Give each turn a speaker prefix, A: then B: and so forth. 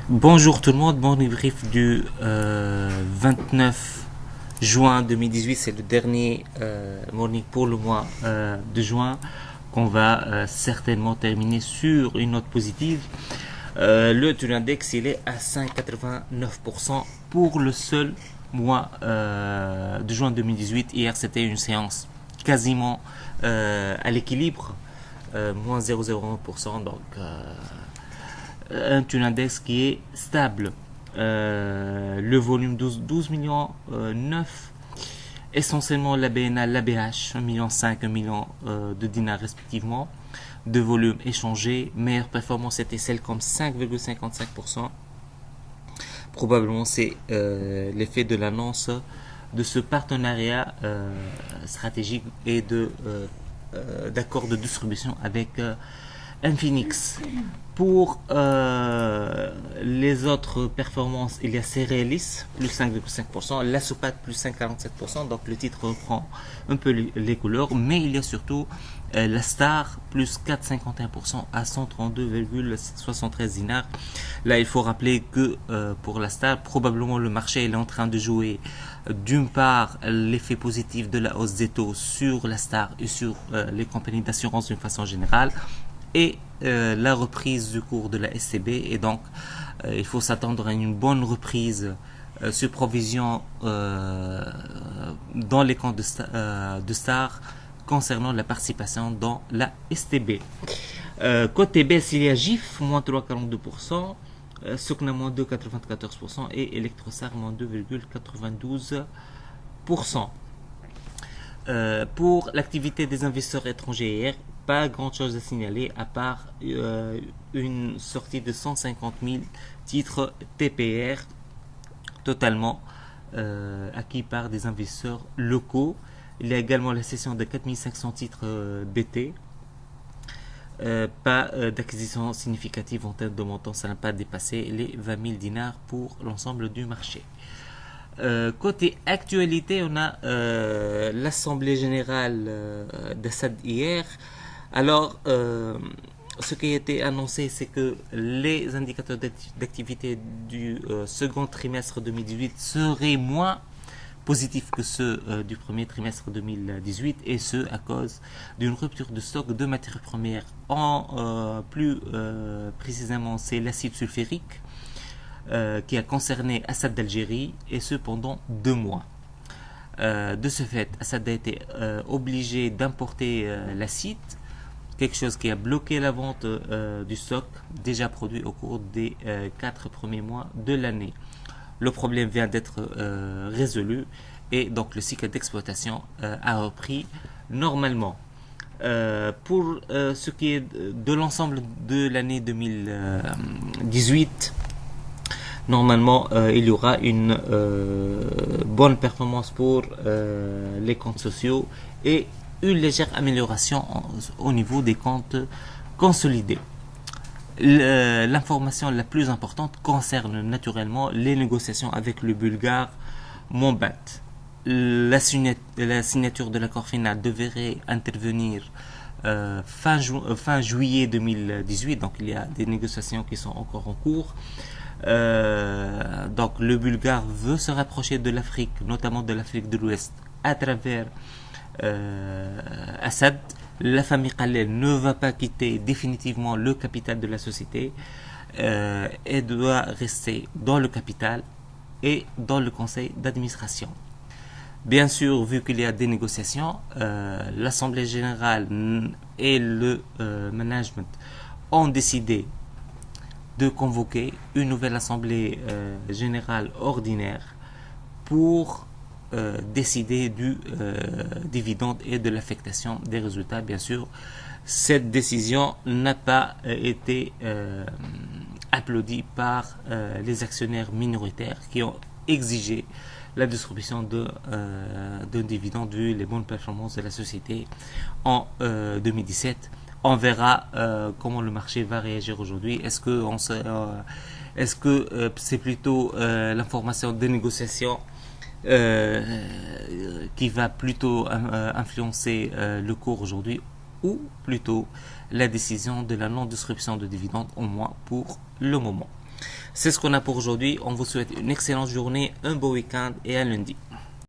A: Bonjour tout le monde, bon débrief du 29 juin 2018, c'est le dernier morning pour le mois de juin qu'on va certainement terminer sur une note positive. Le taux d'index il est à 5,89% pour le seul mois de juin 2018. Hier c'était une séance quasiment à l'équilibre, moins 0,01%, donc un taux d'index qui est stable. Le volume 12 millions 9, essentiellement la BNA, la BH, 1,5 million, 1 million de dinars respectivement, de volume échangé. Meilleure performance était celle comme 5,55%. Probablement c'est l'effet de l'annonce de ce partenariat stratégique et d'accord de distribution avec Infinix. Pour les autres performances, il y a Cerealis, plus 5,5%, la Sopat, plus 5,47%, donc le titre reprend un peu les couleurs, mais il y a surtout la Star, plus 4,51% à 132,73 dinars. Là, il faut rappeler que pour la Star, probablement le marché est en train de jouer d'une part l'effet positif de la hausse des taux sur la Star et sur les compagnies d'assurance d'une façon générale, et la reprise du cours de la SCB, et donc il faut s'attendre à une bonne reprise sur provision dans les comptes de Star concernant la participation dans la STB. Côté baisse, il y a GIF, moins 3,42%, Sokna, moins 2,94% et Electrosar, moins 2,92%. Pour l'activité des investisseurs étrangers hier, pas grand chose à signaler à part une sortie de 150 000 titres TPR totalement acquis par des investisseurs locaux. Il y a également la cession de 4500 titres BT. Pas d'acquisition significative en termes de montant, ça n'a pas dépassé les 20 000 dinars pour l'ensemble du marché. Côté actualité, on a l'Assemblée Générale d'Assad hier. Alors, ce qui a été annoncé, c'est que les indicateurs d'activité du second trimestre 2018 seraient moins positifs que ceux du premier trimestre 2018, et ce à cause d'une rupture de stock de matières premières. Plus précisément, c'est l'acide sulfurique qui a concerné Assad d'Algérie, et ce pendant 2 mois. De ce fait, Assad a été obligé d'importer l'acide, quelque chose qui a bloqué la vente du stock déjà produit au cours des 4 premiers mois de l'année. Le problème vient d'être résolu, et donc le cycle d'exploitation a repris normalement. Pour ce qui est de l'ensemble de l'année 2018, normalement il y aura une bonne performance pour les comptes sociaux et une légère amélioration au niveau des comptes consolidés. L'information la plus importante concerne naturellement les négociations avec le Bulgare Mombat. La signature de l'accord final devrait intervenir fin juillet 2018, donc il y a des négociations qui sont encore en cours. Donc le Bulgare veut se rapprocher de l'Afrique, notamment de l'Afrique de l'Ouest, à travers Assad. La famille Khaled ne va pas quitter définitivement le capital de la société et doit rester dans le capital et dans le conseil d'administration. Bien sûr, vu qu'il y a des négociations, l'Assemblée générale et le management ont décidé de convoquer une nouvelle Assemblée générale ordinaire pour décider du dividende et de l'affectation des résultats. Bien sûr, cette décision n'a pas été applaudie par les actionnaires minoritaires qui ont exigé la distribution d'un dividende vu les bonnes performances de la société en 2017. On verra comment le marché va réagir aujourd'hui. Est-ce que c'est plutôt l'information des négociations qui va plutôt influencer le cours aujourd'hui, ou plutôt la décision de la non-distribution de dividendes, au moins pour le moment. C'est ce qu'on a pour aujourd'hui. On vous souhaite une excellente journée, un beau week-end et un lundi.